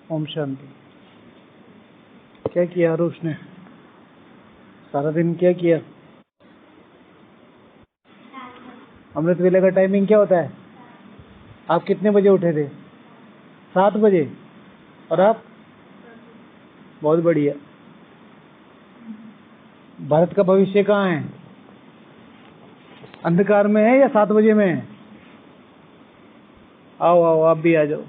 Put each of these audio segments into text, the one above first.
ओम शांति। क्या किया आरुष ने? सारा दिन क्या किया? अमृत वेले का टाइमिंग क्या होता है? आप कितने बजे उठे थे? 7 बजे। और आप? बहुत बढ़िया। भारत का भविष्य कहाँ है? अंधकार में है या 7 बजे में है? आओ आओ, आप भी आ जाओ।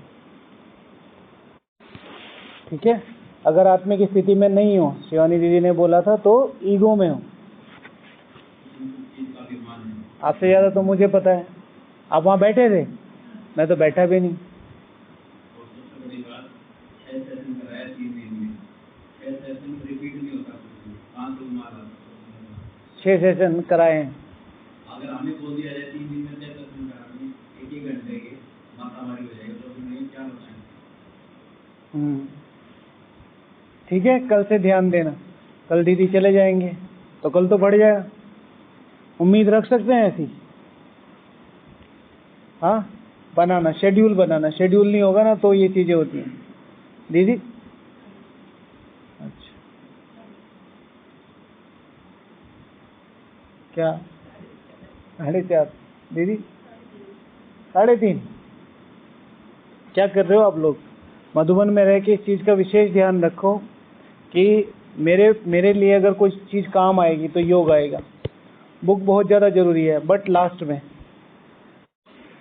ठीक है, अगर आत्मा की स्थिति में नहीं हो, शिवानी दीदी ने बोला था, तो ईगो में हो। आपसे ज्यादा तो मुझे पता है। आप वहां बैठे थे, मैं तो बैठा भी नहीं। 6 सेशन कराए हैं। अगर हमें बोल दिया जाए 3 दिन में 6 सेशन कराने, 1-1 घंटे के, मातामारी हो जाएगा, तो फिर क्या बताएं? ठीक है, कल से ध्यान देना। कल दीदी चले जाएंगे तो कल तो बढ़ जाएगा। उम्मीद रख सकते हैं ऐसी? हाँ, बनाना, शेड्यूल बनाना। शेड्यूल नहीं होगा ना तो ये चीजें होती हैं दीदी। अच्छा, क्या 4:30 दीदी? 3:30? क्या कर रहे हो आप लोग? मधुबन में रह के इस चीज का विशेष ध्यान रखो कि मेरे लिए अगर कोई चीज काम आएगी तो योग आएगा। बुक बहुत ज्यादा जरूरी है, बट लास्ट में।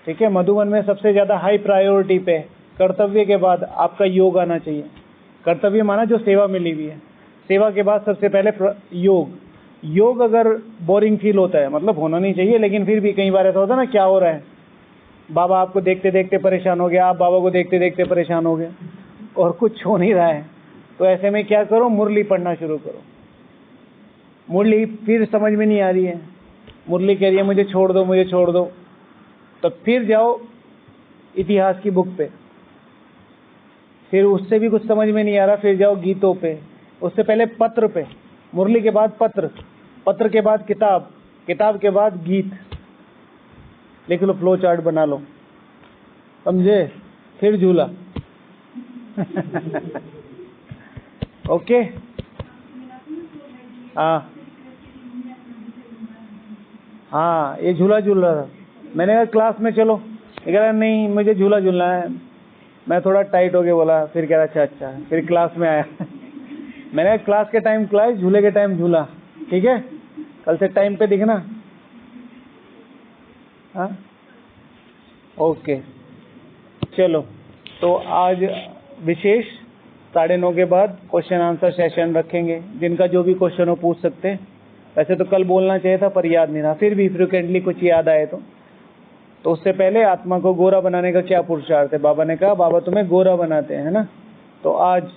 ठीक है, मधुबन में सबसे ज्यादा हाई प्रायोरिटी पे कर्तव्य के बाद आपका योग आना चाहिए। कर्तव्य माना जो सेवा मिली हुई है, सेवा के बाद सबसे पहले योग। योग अगर बोरिंग फील होता है, मतलब होना नहीं चाहिए, लेकिन फिर भी कई बार ऐसा होता है ना, क्या हो रहा है, बाबा आपको देखते देखते परेशान हो गया, आप बाबा को देखते देखते परेशान हो गए और कुछ हो नहीं रहा है, तो ऐसे में क्या करो, मुरली पढ़ना शुरू करो। मुरली फिर समझ में नहीं आ रही है, मुरली कह रही है मुझे छोड़ दो, मुझे छोड़ दो, तो फिर जाओ इतिहास की बुक पे। फिर उससे भी कुछ समझ में नहीं आ रहा, फिर जाओ गीतों पे। उससे पहले पत्र पे, मुरली के बाद पत्र, पत्र के बाद किताब, किताब के बाद गीत। लिख लो, फ्लो चार्ट बना लो, समझे? फिर झूला। ओके। हाँ हाँ, ये झूला झूल रहा था। मैंने कहा क्लास में चलो, ये कह रहा नहीं मुझे झूला झूलना है। मैं थोड़ा टाइट हो गया, बोला, फिर कह रहा अच्छा अच्छा, फिर क्लास में आया। मैंने कहा क्लास के टाइम क्लास, झूले के टाइम झूला। ठीक है, कल से टाइम पे दिखना। हाँ ओके, चलो। तो आज विशेष 9:30 के बाद क्वेश्चन आंसर सेशन रखेंगे। जिनका जो भी क्वेश्चन हो पूछ सकते हैं। वैसे तो कल बोलना चाहिए था पर याद नहीं रहा, फिर भी फ्रिक्वेंटली कुछ याद आए तो उससे पहले आत्मा को गोरा बनाने का क्या पुरुषार्थ है? बाबा ने कहा बाबा तुम्हें गोरा बनाते हैं, है ना? तो आज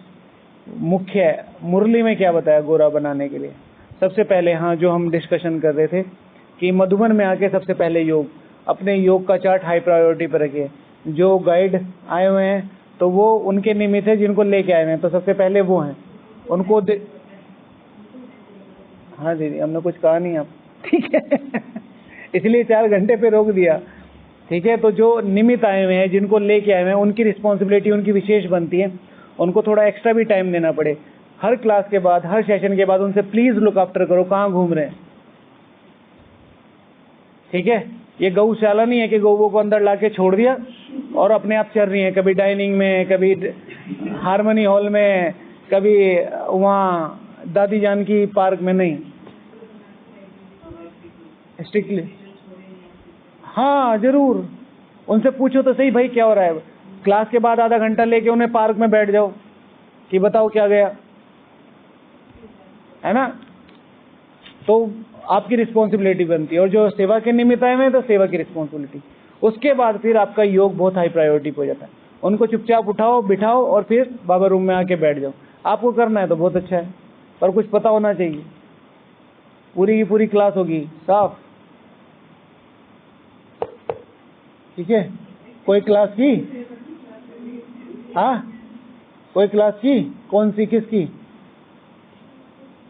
मुख्य मुरली में क्या बताया गोरा बनाने के लिए? सबसे पहले, हाँ, जो हम डिस्कशन कर रहे थे कि मधुबन में आके सबसे पहले योग, अपने योग का चार्ट हाई प्रायोरिटी पर रखिए। जो गाइड आए हुए हैं तो वो उनके निमित्त है जिनको लेके आए हुए हैं, तो सबसे पहले वो हैं उनको हाँ दीदी, हमने कुछ कहा नहीं आप, ठीक है। इसलिए 4 घंटे पे रोक दिया। ठीक है, तो जो निमित्त आए हुए हैं, जिनको लेके आए हुए हैं, उनकी रिस्पॉन्सिबिलिटी उनकी विशेष बनती है। उनको थोड़ा एक्स्ट्रा भी टाइम देना पड़े। हर क्लास के बाद, हर सेशन के बाद उनसे प्लीज लुक आफ्टर करो, कहाँ घूम रहे हैं। ठीक है, ये गौशाला नहीं है कि गौओं को अंदर लाके छोड़ दिया और अपने आप चल रही है, कभी डाइनिंग में, कभी हारमोनी हॉल में, कभी वहाँ दादी जान की पार्क में। नहीं, स्ट्रिक्टली। हाँ जरूर, उनसे पूछो तो सही भाई क्या हो रहा है। क्लास के बाद आधा घंटा लेके उन्हें पार्क में बैठ जाओ कि बताओ क्या गया, है ना? तो आपकी रिस्पॉन्सिबिलिटी बनती है, और जो सेवा के निमित्त आए हैं तो सेवा की रिस्पॉन्सिबिलिटी। उसके बाद फिर आपका योग बहुत हाई प्रायोरिटी पे हो जाता है। उनको चुपचाप उठाओ, बिठाओ और फिर बाबा रूम में आके बैठ जाओ। आपको करना है तो बहुत अच्छा है, पर कुछ पता होना चाहिए। पूरी की पूरी क्लास होगी साफ। ठीक है, कोई क्लास की? हाँ, कोई क्लास की? कौन सी, किसकी?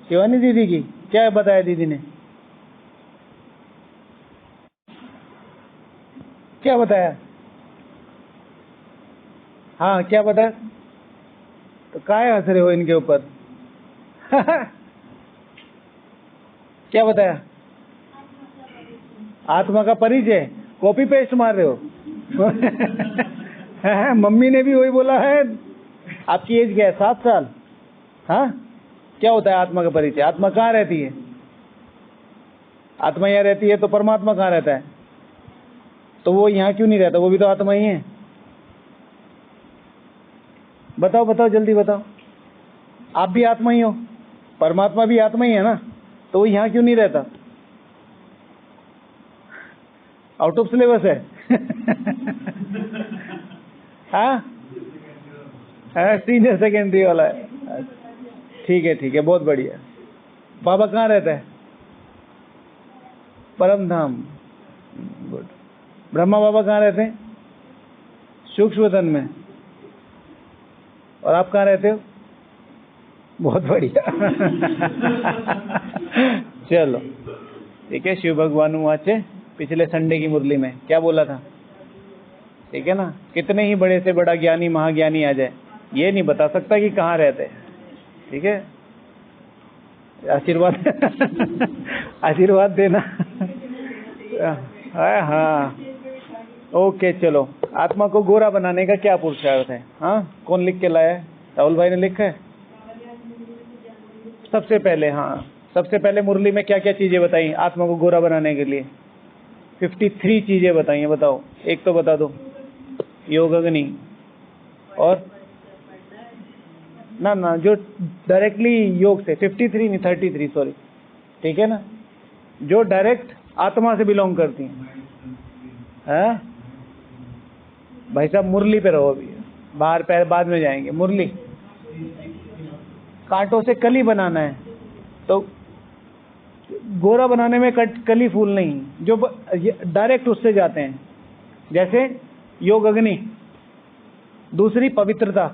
शिवानी दीदी की? क्या बताया दीदी ने? क्या बताया? हाँ, क्या बताया? तो काहे हंस रहे हो इनके ऊपर? क्या बताया? आत्मा का परिचय कॉपी पेस्ट मार रहे हो? मम्मी ने भी वही बोला है। आपकी एज क्या है? 7 साल। हाँ, क्या होता है आत्मा का परिचय? आत्मा कहाँ रहती है? आत्मा यहाँ रहती है तो परमात्मा कहाँ रहता है? तो वो यहाँ क्यों नहीं रहता? वो भी तो आत्मा ही है। बताओ बताओ, जल्दी बताओ। आप भी आत्मा ही हो, परमात्मा भी आत्मा ही है ना, तो वो यहाँ क्यों नहीं रहता? आउट ऑफ सिलेबस है। हाँ, सीनियर सेकेंडरी वाला है। ठीक है ठीक है, बहुत बढ़िया। बाबा कहाँ रहता है? परम धाम। गुड। ब्रह्मा बाबा कहाँ रहते हैं? सूक्ष्म वतन में। और आप कहाँ रहते हो? बहुत बढ़िया। चलो ठीक है। शिव भगवान वाचे पिछले संडे की मुरली में क्या बोला था? ठीक है ना, कितने ही बड़े से बड़ा ज्ञानी महाज्ञानी आ जाए, ये नहीं बता सकता कि कहाँ रहते हैं। ठीक है, आशीर्वाद। आशीर्वाद देना। हाँ हाँ, ओके। चलो, आत्मा को गोरा बनाने का क्या पुरुषार्थ है? हाँ, कौन लिख के लाया है? राहुल भाई ने लिखा है। सबसे पहले, हाँ, सबसे पहले मुरली में क्या क्या चीजें बताई आत्मा को गोरा बनाने के लिए? 53 चीजें बताई हैं। बताओ, एक तो बता दो। योग अग्नि। और ना ना, जो डायरेक्टली योग से, 53 नहीं 33, सॉरी। ठीक है ना, जो डायरेक्ट आत्मा से बिलोंग करती हैं। भाई साहब मुरली पे रहो, अभी बाहर पैर बाद में जाएंगे। मुरली, कांटों से कली बनाना है, तो गोरा बनाने में कली फूल नहीं, जो डायरेक्ट उससे जाते हैं। जैसे योग अग्नि, दूसरी पवित्रता,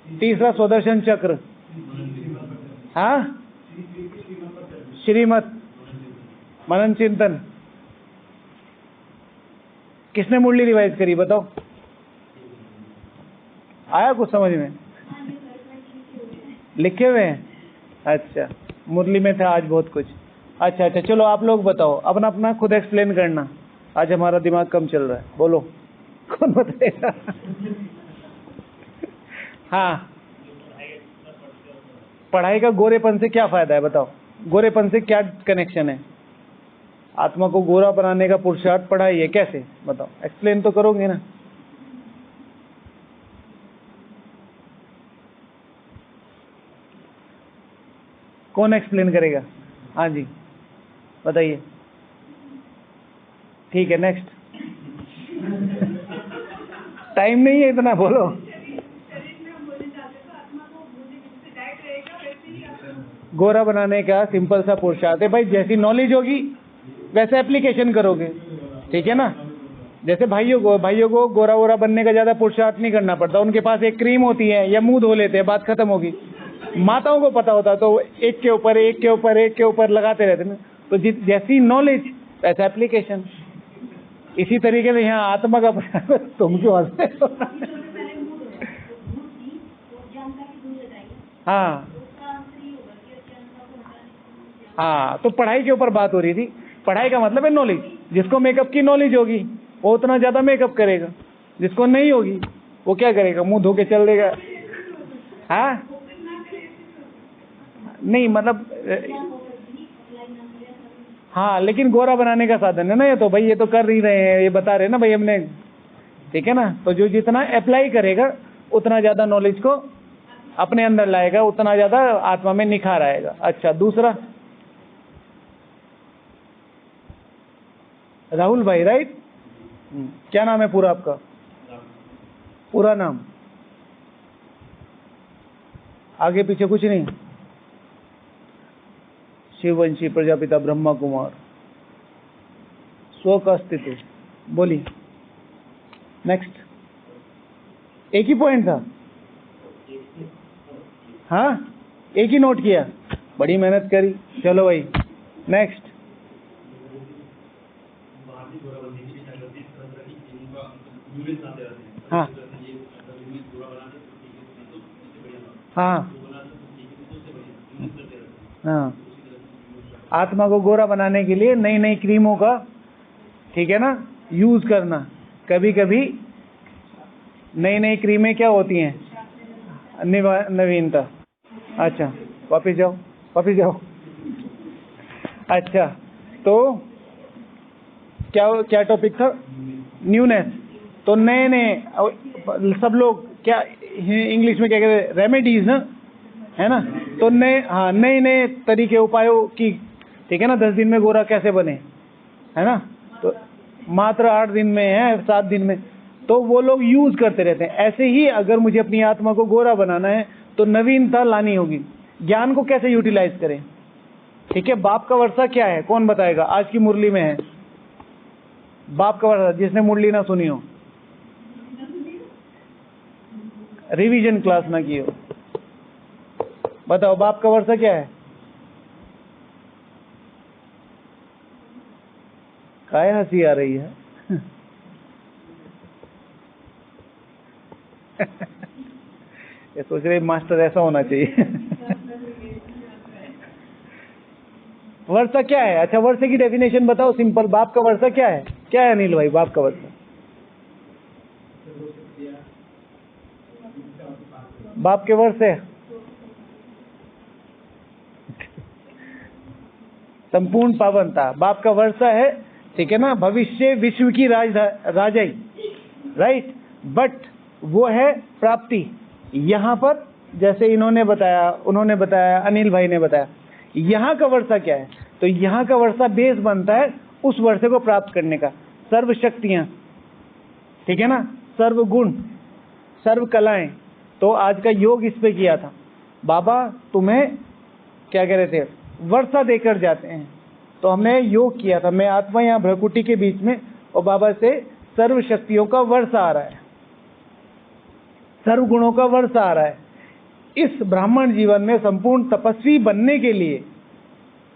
तीसरा स्वदर्शन चक्र, हाँ, श्रीमत, मनन चिंतन। किसने मुरली रिवाइज करी? बताओ, आया कुछ समझ में? लिखे हुए हैं? अच्छा, मुरली में था आज बहुत कुछ। अच्छा अच्छा, चलो आप लोग बताओ, अपना अपना खुद एक्सप्लेन करना। आज हमारा दिमाग कम चल रहा है। बोलो, कौन बताएगा? हाँ, पढ़ाई का गोरेपन से क्या फायदा है? बताओ, गोरेपन से क्या कनेक्शन है? आत्मा को गोरा बनाने का पुरुषार्थ पढ़ाई है, कैसे? बताओ, एक्सप्लेन तो करोगे ना? कौन एक्सप्लेन करेगा? हाँ जी, बताइए। ठीक है, नेक्स्ट। टाइम नहीं है इतना, बोलो। गोरा बनाने का सिंपल सा पुरुषार्थ है भाई, जैसी नॉलेज होगी वैसे एप्लीकेशन करोगे। ठीक है ना, जैसे भाइयों को गोरा वोरा बनने का ज्यादा पुरुषार्थ नहीं करना पड़ता, उनके पास एक क्रीम होती है या मुंह धो लेते हैं, बात खत्म होगी। माताओं को पता होता तो एक के ऊपर एक के ऊपर एक के ऊपर लगाते रहते ना। तो जैसी नॉलेज वैसा एप्लीकेशन। इसी तरीके से यहाँ आत्मा का तुम क्यों हंसते हो? हाँ हाँ, तो पढ़ाई के ऊपर बात हो रही थी। पढ़ाई का मतलब है नॉलेज। जिसको मेकअप की नॉलेज होगी वो उतना ज्यादा मेकअप करेगा, जिसको नहीं होगी वो क्या करेगा? मुंह धो के चल देगा। हाँ, नहीं मतलब, हाँ, लेकिन गोरा बनाने का साधन है ना ये। तो भाई ये तो कर ही रहे हैं, ये बता रहे हैं ना भाई हमने। ठीक है ना, तो जो जितना अप्लाई करेगा उतना ज्यादा नॉलेज को अपने अंदर लाएगा, उतना ज्यादा आत्मा में निखार आएगा। अच्छा, दूसरा, राहुल भाई, राइट? क्या नाम है पूरा आपका? पूरा नाम, आगे पीछे कुछ नहीं? शिववंशी प्रजापिता ब्रह्मा कुमार, स्व का अस्तित्व। बोलिए, नेक्स्ट। एक ही पॉइंट था? हाँ, एक ही नोट किया, बड़ी मेहनत करी। चलो भाई, नेक्स्ट। हाँ हाँ हाँ, आत्मा को गोरा बनाने के लिए नई नई क्रीमों का, ठीक है ना, यूज करना। कभी कभी नई नई क्रीमें क्या होती हैं, नवीनता। अच्छा वापिस जाओ, वापिस जाओ। अच्छा तो क्या क्या टॉपिक था, न्यूनेस। तो नए नए सब लोग क्या इंग्लिश में क्या कहते हैं, रेमेडीज ना, है ना। तो नए, हाँ, नए नए तरीके उपायों की, ठीक है ना। 10 दिन में गोरा कैसे बने, है ना। तो मात्र 8 दिन में है, 7 दिन में, तो वो लोग यूज करते रहते हैं। ऐसे ही अगर मुझे अपनी आत्मा को गोरा बनाना है तो नवीनता लानी होगी। ज्ञान को कैसे यूटिलाइज करें, ठीक है। बाप का वर्षा क्या है, कौन बताएगा। आज की मुरली में है बाप का वर्षा, जिसने मुरली ना सुनी हो, रिवीजन क्लास ना की हो, बताओ बाप का वर्षा क्या है। काय हंसी आ रही है। ये सोच रहे मास्टर ऐसा होना चाहिए। वर्षा क्या है, अच्छा वर्षा की डेफिनेशन बताओ सिंपल। बाप का वर्षा क्या है, क्या है अनिल भाई बाप का वर्षा। बाप के वर्ष है संपूर्ण पावनता, बाप का वर्षा है, ठीक है ना। भविष्य विश्व की राजाई, राइट। बट वो है प्राप्ति यहाँ पर, जैसे इन्होंने बताया, उन्होंने बताया, अनिल भाई ने बताया। यहाँ का वर्षा क्या है, तो यहाँ का वर्षा बेस बनता है उस वर्षे को प्राप्त करने का। सर्व शक्तियाँ, ठीक है ना, सर्व गुण, सर्व कलाएं। तो आज का योग इस पे किया था। बाबा तुम्हें क्या कह रहे थे, वर्षा देकर जाते हैं। तो हमने योग किया था, मैं आत्मा यहाँ भ्रकुटी के बीच में, और बाबा से सर्व शक्तियों का वर्षा आ रहा है, सर्व गुणों का वर्षा आ रहा है। इस ब्राह्मण जीवन में संपूर्ण तपस्वी बनने के लिए,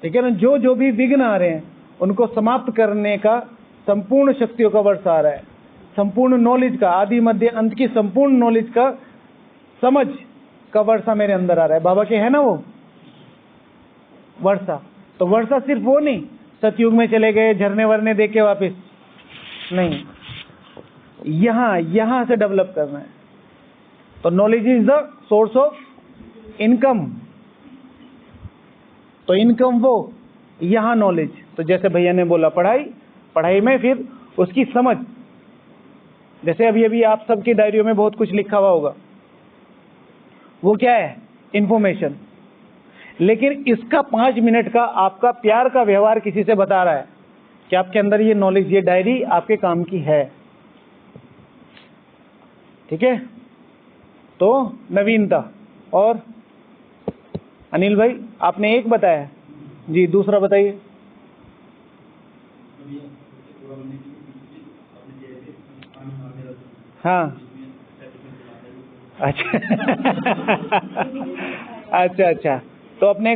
ठीक है ना, जो जो भी विघ्न आ रहे हैं उनको समाप्त करने का संपूर्ण शक्तियों का वर्षा आ रहा है। संपूर्ण नॉलेज का, आदि मध्य अंत की संपूर्ण नॉलेज का, समझ का वर्षा मेरे अंदर आ रहा है। बाबा के है ना वो वर्षा। तो वर्षा सिर्फ वो नहीं, सतयुग में चले गए झरने वरने देख के वापिस नहीं, यहां से डेवलप करना है। तो knowledge is the source of income. तो इनकम वो यहां नॉलेज। तो जैसे भैया ने बोला पढ़ाई में फिर उसकी समझ। जैसे अभी अभी आप सबकी डायरियों में बहुत कुछ लिखा हुआ होगा, वो क्या है, इंफॉर्मेशन। लेकिन इसका 5 मिनट का आपका प्यार का व्यवहार किसी से बता रहा है कि आपके अंदर ये नॉलेज, ये डायरी आपके काम की है, ठीक है। तो नवीनता। और अनिल भाई आपने एक बताया जी, दूसरा बताइए। हाँ अच्छा। अच्छा तो अपने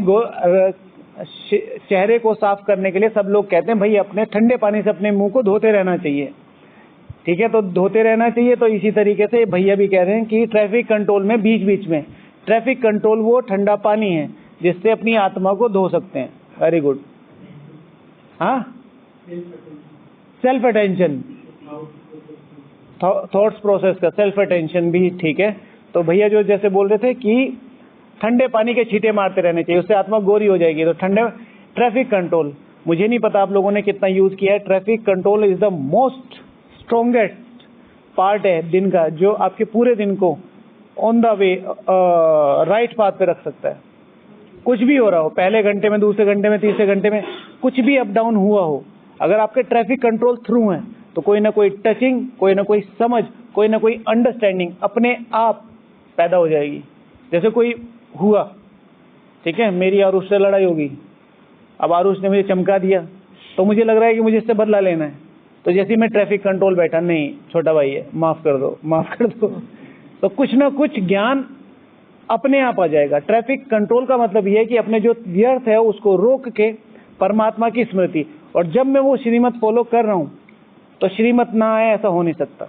चेहरे को साफ करने के लिए सब लोग कहते हैं भाई अपने ठंडे पानी से अपने मुंह को धोते रहना चाहिए, ठीक है। तो धोते रहना चाहिए। तो इसी तरीके से भैया भी कह रहे हैं कि ट्रैफिक कंट्रोल में बीच बीच में, ट्रैफिक कंट्रोल वो ठंडा पानी है जिससे अपनी आत्मा को धो सकते हैं। Very good. हाँ, सेल्फ अटेंशन, थॉट्स प्रोसेस का सेल्फ अटेंशन भी ठीक है। तो भैया जो जैसे बोल रहे थे कि ठंडे पानी के छींटे मारते रहने चाहिए, उससे आत्मा गोरी हो जाएगी। तो ठंडे ट्रैफिक कंट्रोल, मुझे नहीं पता आप लोगों ने कितना यूज किया है। Traffic control is the most strongest part है दिन का, जो आपके पूरे दिन को on the way right path पे रख सकता है। कुछ भी हो रहा हो, पहले घंटे में, दूसरे घंटे में, तीसरे घंटे में, कुछ भी अप डाउन हुआ हो, अगर आपके ट्रैफिक कंट्रोल थ्रू है तो कोई ना कोई टचिंग, कोई ना कोई समझ, कोई ना कोई अंडरस्टैंडिंग अपने आप पैदा हो जाएगी। जैसे कोई हुआ, ठीक है, मेरी आरुष से लड़ाई होगी, अब आरुष ने मुझे चमका दिया तो मुझे लग रहा है कि मुझे इससे बदला लेना है। तो जैसे मैं ट्रैफिक कंट्रोल बैठा, नहीं छोटा भाई है, माफ कर दो, माफ कर दो, तो कुछ ना कुछ ज्ञान अपने आप आ जाएगा। ट्रैफिक कंट्रोल का मतलब यह है कि अपने जो व्यर्थ है उसको रोक के परमात्मा की स्मृति। और जब मैं वो श्रीमत फॉलो कर रहा हूं तो श्रीमत ना आए ऐसा हो नहीं सकता।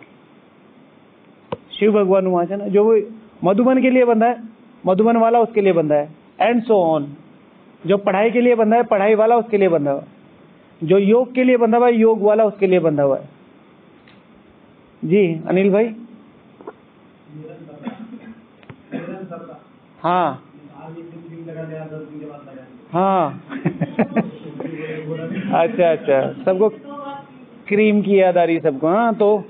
शिव भगवान वहां है ना, जो वो मधुबन के लिए बंधा है, मधुबन वाला उसके लिए बंधा है, एंड सो ऑन। जो पढ़ाई के लिए बंधा है, पढ़ाई वाला उसके लिए बंधा हुआ है। जो योग के लिए बंधा हुआ है, योग वाला उसके लिए बंधा हुआ है। जी अनिल भाई। हाँ हाँ अच्छा अच्छा, सबको क्रीम की याद आ रही सबको। हाँ, तो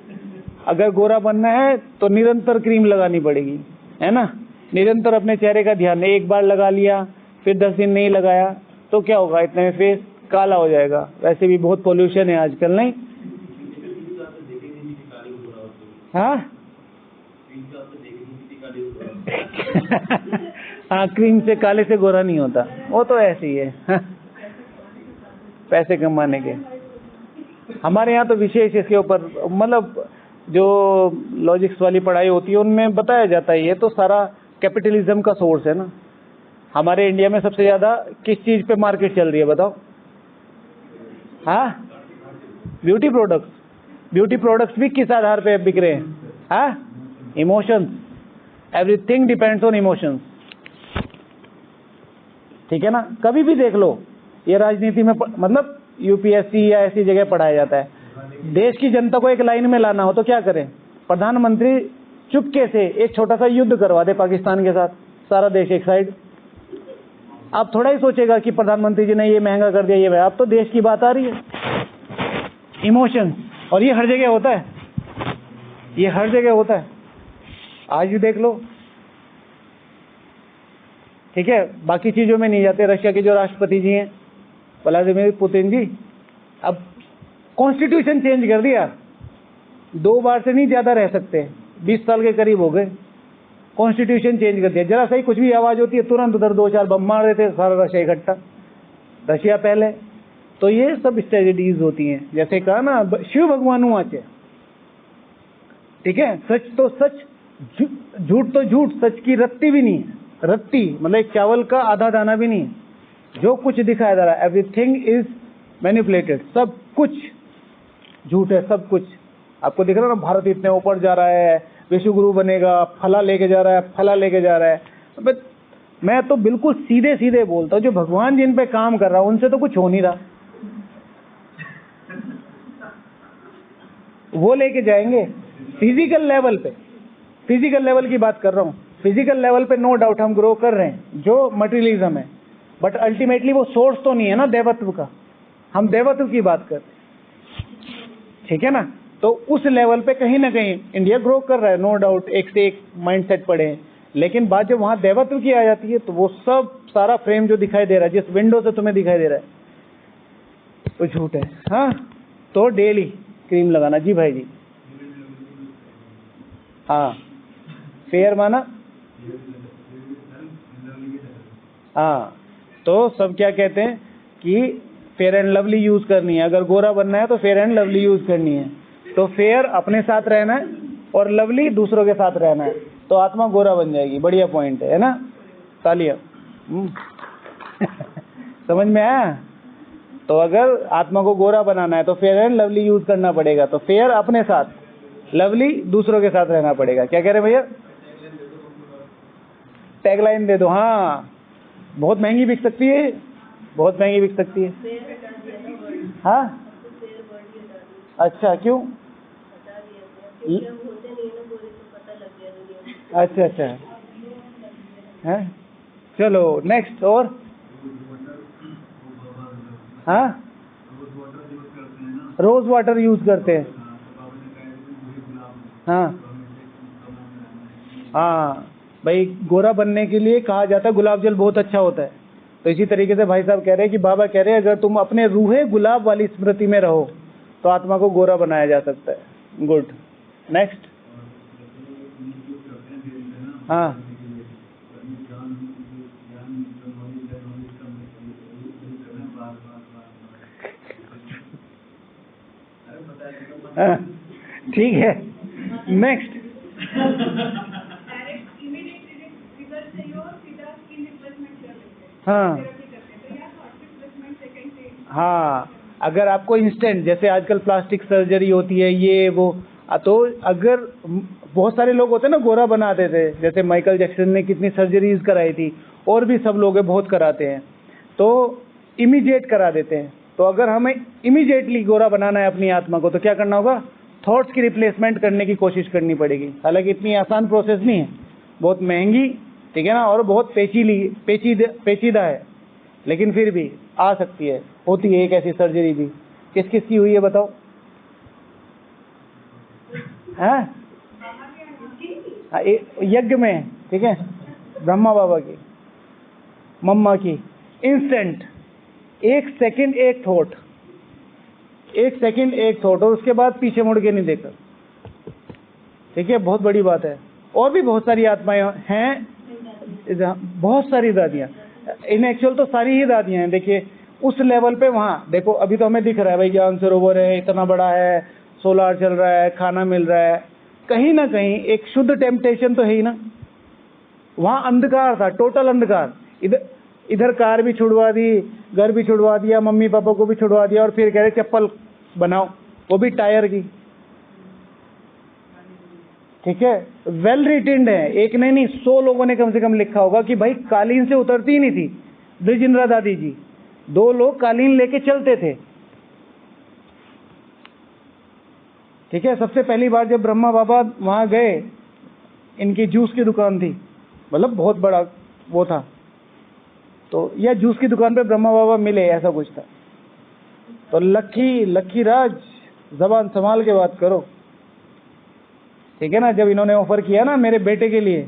अगर गोरा बनना है तो निरंतर क्रीम लगानी पड़ेगी, है ना। निरंतर अपने चेहरे का ध्यान, एक बार लगा लिया फिर 10 दिन नहीं लगाया तो क्या होगा, इतने में फेस काला हो जाएगा। वैसे भी बहुत पोल्यूशन है आजकल, नहीं। हाँ हाँ, क्रीम से काले से गोरा नहीं होता, वो तो ऐसे ही है पैसे कमाने के। हमारे यहाँ तो विशेष इसके ऊपर, मतलब जो लॉजिक्स वाली पढ़ाई होती है उनमें बताया जाता है। ये तो सारा कैपिटलिज्म का सोर्स है ना। हमारे इंडिया में सबसे ज्यादा किस चीज पे मार्केट चल रही है बताओ? हाँ, ब्यूटी प्रोडक्ट्स। ब्यूटी प्रोडक्ट्स भी किस आधार पे बिक रहे हैं? हाँ, emotions. Everything depends on emotions, ठीक है ना। कभी भी देख लो, ये राजनीति में मतलब यूपीएससी या ऐसी जगह पढ़ाया जाता है। देश की जनता को एक लाइन में लाना हो तो क्या करें? प्रधानमंत्री चुपके से एक छोटा सा युद्ध करवा दे पाकिस्तान के साथ, सारा देश एक साइड। आप थोड़ा ही सोचेगा कि प्रधानमंत्री जी ने ये महंगा कर दिया, ये अब तो देश की बात आ रही है। इमोशन, और ये हर जगह होता है, ये हर जगह होता है। आज भी देख लो, ठीक है। बाकी चीजों में नहीं जाते। रशिया के जो राष्ट्रपति जी हैं व्लादिमीर पुतिन जी, अब कॉन्स्टिट्यूशन चेंज कर दिया। 2 बार से नहीं ज्यादा रह सकते, 20 साल के करीब हो गए। कॉन्स्टिट्यूशन चेंज कर दिया। जरा सही कुछ भी आवाज होती है तुरंत उधर 2-4 बम मार देते, सारा रशिया इकट्ठा। रशिया पहले। तो ये सब स्ट्रेटजीज होती हैं। जैसे कहा ना, शिव भगवान आचे, ठीक है। सच तो सच, झूठ तो झूठ, सच की रत्ती भी नहीं है। रत्ती मतलब एक चावल का आधा दाना भी नहीं है। जो कुछ दिखाया जा रहा है, एवरीथिंग इज मैनिपुलेटेड, सब कुछ झूठ है, सब कुछ। आपको दिख रहा है ना, भारत इतने ऊपर जा रहा है, विश्व गुरु बनेगा, फला लेके जा रहा है, फला लेके जा रहा है। मैं तो बिल्कुल सीधे सीधे बोलता हूँ, जो भगवान जिन पे काम कर रहा है उनसे तो कुछ हो नहीं रहा। वो लेके जाएंगे फिजिकल लेवल पे। फिजिकल लेवल की बात कर रहा हूँ। फिजिकल लेवल पे नो डाउट हम ग्रो कर रहे हैं, जो मटेरियलिज्म है, बट अल्टीमेटली वो सोर्स तो नहीं है ना देवत्व का। हम देवत्व की बात कर रहे हैं, ठीक है ना। तो उस लेवल पे कहीं ना कहीं इंडिया ग्रो कर रहा है, नो डाउट। एक से एक माइंडसेट पड़े हैं, लेकिन बात जब वहां देवत्व की आ जाती है तो वो सब सारा फ्रेम जो दिखाई दे रहा है, जिस विंडो से तुम्हें दिखाई दे रहा है, वो झूठ है। हाँ, तो डेली क्रीम लगाना। जी भाई जी। हाँ, फेयर माना, हाँ, तो सब क्या कहते हैं कि फेयर एंड लवली यूज करनी है। अगर गोरा बनना है तो फेयर एंड लवली यूज करनी है। तो फेयर अपने साथ रहना है और लवली दूसरों के साथ रहना है, तो आत्मा गोरा बन जाएगी। बढ़िया पॉइंट है ना। तालियां। समझ में आया? तो अगर आत्मा को गोरा बनाना है तो फेयर एंड लवली यूज करना पड़ेगा। तो फेयर अपने साथ, लवली दूसरों के साथ रहना पड़ेगा। क्या कह रहे भैया? टैगलाइन दे दो। हाँ, बहुत महंगी बिक सकती है, बहुत महंगी बिक सकती है। हाँ, अच्छा, क्यों? अच्छा अच्छा है। चलो नेक्स्ट। और हाँ, रोज वाटर यूज करते हैं। हाँ हाँ भाई, गोरा बनने के लिए कहा जाता है गुलाब जल बहुत अच्छा होता है। तो इसी तरीके से भाई साहब कह रहे हैं कि बाबा कह रहे हैं अगर तुम अपने रूहे गुलाब वाली स्मृति में रहो तो आत्मा को गोरा बनाया जा सकता है। Good, next. हाँ हाँ, ठीक है, नेक्स्ट। हाँ हाँ, अगर आपको इंस्टेंट, जैसे आजकल प्लास्टिक सर्जरी होती है ये वो, तो अगर बहुत सारे लोग होते हैं ना गोरा बनाते थे, जैसे माइकल जैक्सन ने कितनी सर्जरीज कराई थी, और भी सब लोग बहुत कराते हैं, तो इमीडिएट करा देते हैं। तो अगर हमें इमीडिएटली गोरा बनाना है अपनी आत्मा को, तो क्या करना होगा? थॉट्स की रिप्लेसमेंट करने की कोशिश करनी पड़ेगी। हालांकि इतनी आसान प्रोसेस नहीं है, बहुत महंगी, ठीक है ना, और बहुत पेचीदा है, लेकिन फिर भी आ सकती है, होती है एक ऐसी सर्जरी भी। किस किस की हुई है बताओ? हाँ, यज्ञ में, ठीक है, ब्रह्मा बाबा की, मम्मा की, instant, 1 second 1 thought, 1 second 1 thought, और उसके बाद पीछे मुड़ के नहीं देखा, ठीक है, बहुत बड़ी बात है। और भी बहुत सारी आत्माएं हैं, बहुत सारी दादियां, इन एक्चुअल तो सारी ही दादियां हैं। देखिए उस लेवल पे, वहाँ देखो, अभी तो हमें दिख रहा है भाई ज्ञान सरोवर है, इतना बड़ा है, सोलार चल रहा है, खाना मिल रहा है, कहीं ना कहीं एक शुद्ध टेम्पटेशन तो है ही ना। वहाँ अंधकार था, टोटल अंधकार। इधर कार भी छुड़वा दी, घर भी छुड़वा दिया, मम्मी पापा को भी छुड़वा दिया, और फिर कह रहे चप्पल बनाओ, वो भी टायर की, ठीक है, वेल रिटेन्ड है। एक नहीं 100 लोगों ने कम से कम लिखा होगा कि भाई कालीन से उतरती ही नहीं थी ब्रिजिंद्रा दादी जी, 2 लोग कालीन लेके चलते थे, ठीक है। सबसे पहली बार जब ब्रह्मा बाबा वहां गए, इनकी जूस की दुकान थी, मतलब बहुत बड़ा वो था, तो यह जूस की दुकान पे ब्रह्मा बाबा मिले, ऐसा कुछ था। तो लक्की राज, जबान संभाल के बात करो, ठीक है ना। जब इन्होंने ऑफर किया ना मेरे बेटे के लिए,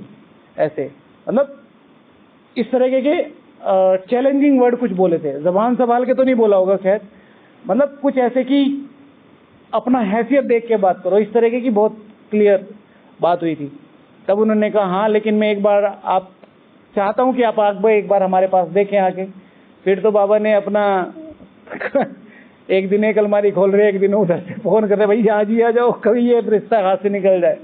ऐसे मतलब इस तरह के चैलेंजिंग वर्ड कुछ बोले थे, जबान संभाल के तो नहीं बोला होगा खैर, मतलब कुछ ऐसे कि अपना हैसियत देख के बात करो, इस तरह की बहुत क्लियर बात हुई थी। तब उन्होंने कहा हाँ, लेकिन मैं एक बार आप चाहता हूं कि आप एक बार हमारे पास देखें आके। फिर तो बाबा ने अपना एक दिन एक अलमारी खोल रहे, एक दिन उधर से फोन कर रहे, भाई आज ही आ जाओ, कभी ये रिश्ता हाथ से निकल जाए,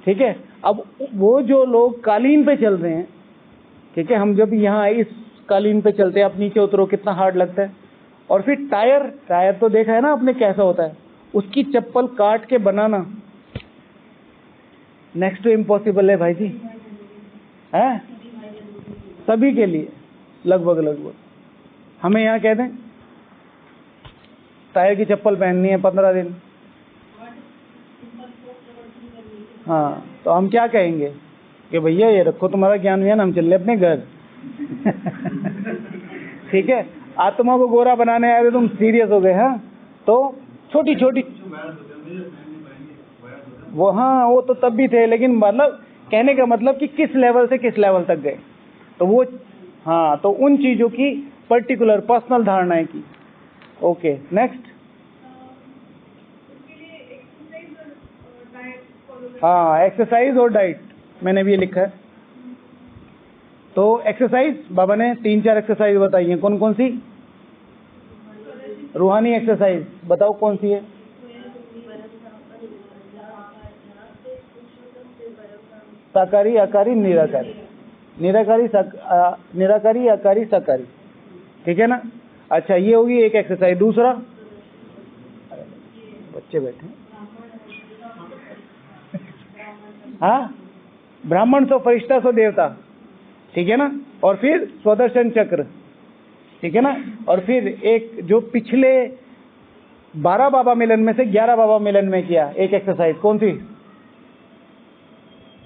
ठीक है। अब वो जो लोग कालीन पे चल रहे हैं, ठीक है, हम जब यहाँ इस कालीन पे चलते हैं, आप नीचे उतरो कितना हार्ड लगता है, और फिर टायर तो देखा है ना आपने कैसा होता है, उसकी चप्पल काट के बनाना नेक्स्ट टू इम्पॉसिबल है भाई जी, है सभी के लिए लगभग। हमें यहाँ कह दें टायर की चप्पल पहननी है 15 दिन, हाँ, तो हम क्या कहेंगे कि भैया ये रखो तुम्हारा ज्ञान व्यान, हम चल रहे अपने घर। ठीक है, आत्मा को गोरा बनाने आए थे, तुम सीरियस हो गए। हाँ, तो छोटी वो, हाँ वो तो तब भी थे, लेकिन मतलब कहने का मतलब कि किस लेवल से किस लेवल तक गए, तो वो, हाँ, तो उन चीजों की पर्टिकुलर पर्सनल धारणाएं की। Okay, next. हाँ, एक्सरसाइज और डाइट, मैंने भी ये लिखा है। तो एक्सरसाइज बाबा ने 3-4 एक्सरसाइज बताई हैं, कौन कौन सी? रूहानी एक्सरसाइज बताओ कौन सी है? साकारी, आकारी, निराकारी, निराकारी, आकारी, साकारी, ठीक है ना। अच्छा, ये होगी एक एक्सरसाइज। दूसरा, बच्चे बैठे, हाँ, ब्राह्मण सो फरिश्ता सो देवता, ठीक है ना। और फिर स्वदर्शन चक्र, ठीक है ना। और फिर एक जो पिछले 12 बाबा मिलन में से 11 बाबा मिलन में किया एक एक्सरसाइज, कौन सी?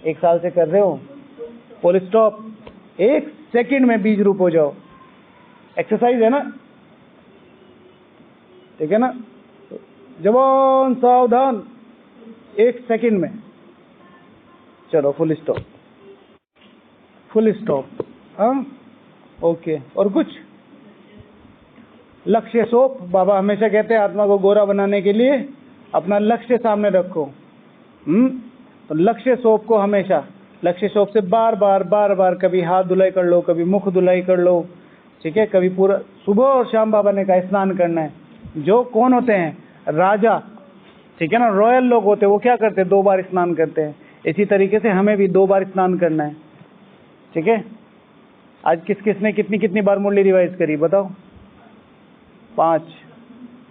1 साल से कर रहे हो, फुल स्टॉप, 1 सेकंड में बीज रूप हो जाओ, एक्सरसाइज है ना, ठीक है ना। जवान सावधान, 1 सेकंड में, चलो फुल स्टॉप, हाँ, ओके। और कुछ लक्ष्य सोप, बाबा हमेशा कहते हैं आत्मा को गोरा बनाने के लिए अपना लक्ष्य सामने रखो। तो लक्ष्य सोप को हमेशा, लक्ष्य सोप से बार बार कभी हाथ धुलाई कर लो, कभी मुख धुलाई कर लो, ठीक है। कभी पूरा सुबह और शाम बाबा ने कहा स्नान करना है। जो कौन होते हैं? राजा, ठीक है ना, रॉयल लोग होते हैं, वो क्या करते हैं? 2 बार स्नान करते हैं। इसी तरीके से हमें भी 2 बार स्नान करना है, ठीक है। आज किसने कितनी बार मुरली रिवाइज करी बताओ?